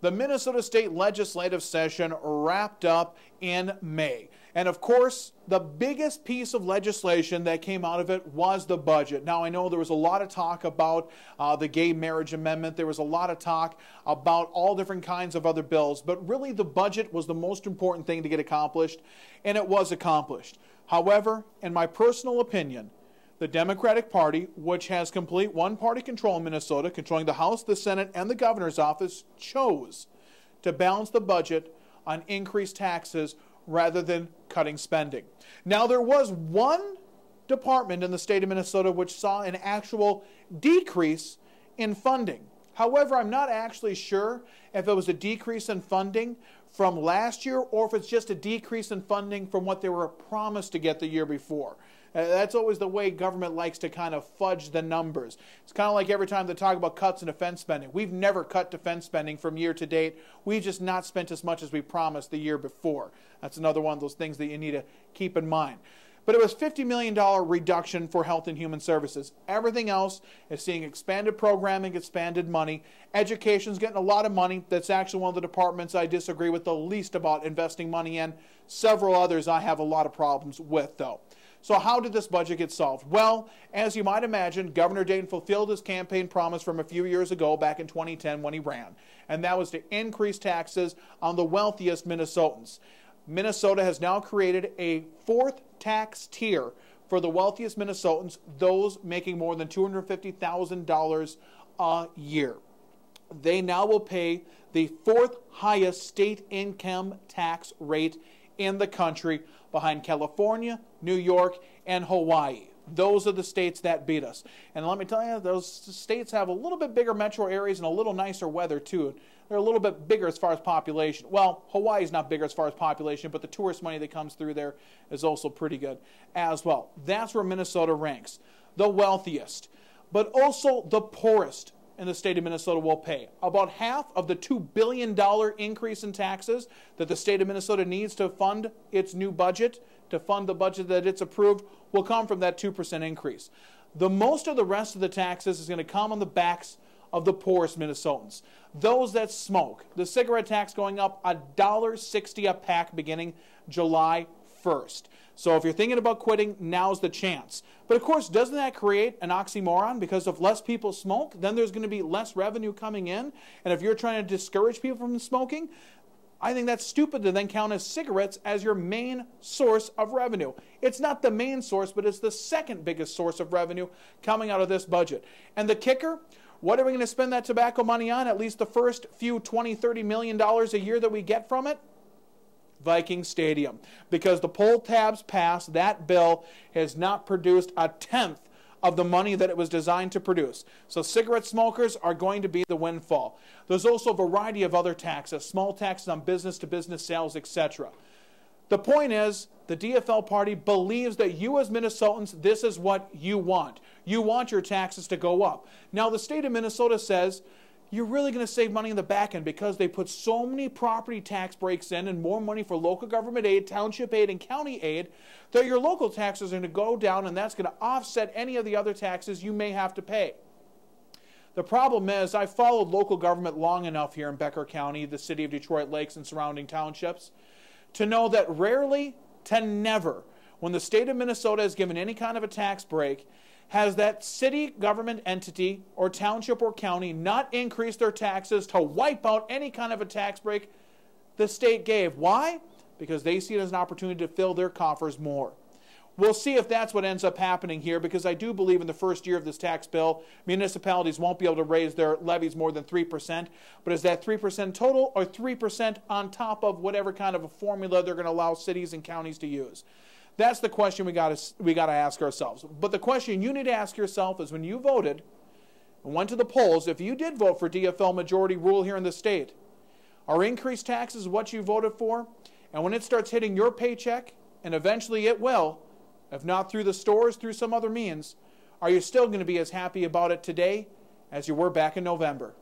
the Minnesota State legislative session wrapped up in May. And of course, the biggest piece of legislation that came out of it was the budget. Now, I know there was a lot of talk about the gay marriage amendment. There was a lot of talk about all different kinds of other bills. But really, the budget was the most important thing to get accomplished, and it was accomplished. However, in my personal opinion, the Democratic Party, which has complete one-party control in Minnesota, controlling the House, the Senate, and the governor's office, chose to balance the budget on increased taxes rather than cutting spending. Now, there was one department in the state of Minnesota which saw an actual decrease in funding. However, I'm not actually sure if it was a decrease in funding from last year or if it's just a decrease in funding from what they were promised to get the year before. That's always the way government likes to kind of fudge the numbers. It's kind of like every time they talk about cuts in defense spending. We've never cut defense spending from year to date. We've just not spent as much as we promised the year before. That's another one of those things that you need to keep in mind. But it was $50 million reduction for Health and Human Services. Everything else is seeing expanded programming, expanded money. Education's getting a lot of money. That's actually one of the departments I disagree with the least about investing money in. Several others I have a lot of problems with, though. So how did this budget get solved? Well, as you might imagine, Governor Dayton fulfilled his campaign promise from a few years ago, back in 2010 when he ran. And that was to increase taxes on the wealthiest Minnesotans. Minnesota has now created a fourth tax tier for the wealthiest Minnesotans, those making more than $250,000 a year. They now will pay the fourth highest state income tax rate in the country, behind California, New York, and Hawaii. Those are the states that beat us. And let me tell you, those states have a little bit bigger metro areas and a little nicer weather, too. They're a little bit bigger as far as population. Well, Hawaii's not bigger as far as population, but the tourist money that comes through there is also pretty good as well. That's where Minnesota ranks. The wealthiest, but also the poorest in the state of Minnesota will pay. About half of the $2 billion increase in taxes that the state of Minnesota needs to fund its new budget, to fund the budget that it's approved, will come from that 2% increase. The most of the rest of the taxes is going to come on the backs of the poorest Minnesotans. Those that smoke. The cigarette tax going up $1.60 a pack beginning July 1st. So if you're thinking about quitting, now's the chance. But of course, doesn't that create an oxymoron? Because if less people smoke, then there's going to be less revenue coming in. And if you're trying to discourage people from smoking, I think that's stupid to then count as cigarettes as your main source of revenue. It's not the main source, but it's the second biggest source of revenue coming out of this budget. And the kicker, what are we going to spend that tobacco money on? At least the first few $20, $30 million a year that we get from it? Viking Stadium. Because the poll tabs passed, that bill has not produced a tenth of the money that it was designed to produce. So cigarette smokers are going to be the windfall. There's also a variety of other taxes, small taxes on business-to-business sales, etc. The point is, the DFL party believes that you as Minnesotans, this is what you want. You want your taxes to go up. Now, the state of Minnesota says, you're really going to save money in the back end because they put so many property tax breaks in and more money for local government aid, township aid, and county aid that your local taxes are going to go down, and that's going to offset any of the other taxes you may have to pay. The problem is, I followed local government long enough here in Becker County, the city of Detroit Lakes and surrounding townships, to know that rarely to never, when the state of Minnesota is given any kind of a tax break, has that city government entity or township or county not increased their taxes to wipe out any kind of a tax break the state gave. Why? Because they see it as an opportunity to fill their coffers more. We'll see if that's what ends up happening here, because I do believe in the first year of this tax bill, municipalities won't be able to raise their levies more than 3%. But is that 3% total or 3% on top of whatever kind of a formula they're going to allow cities and counties to use? That's the question we got to ask ourselves. But the question you need to ask yourself is, when you voted and went to the polls, if you did vote for DFL majority rule here in the state, are increased taxes what you voted for? And when it starts hitting your paycheck, and eventually it will, if not through the stores, through some other means, are you still going to be as happy about it today as you were back in November?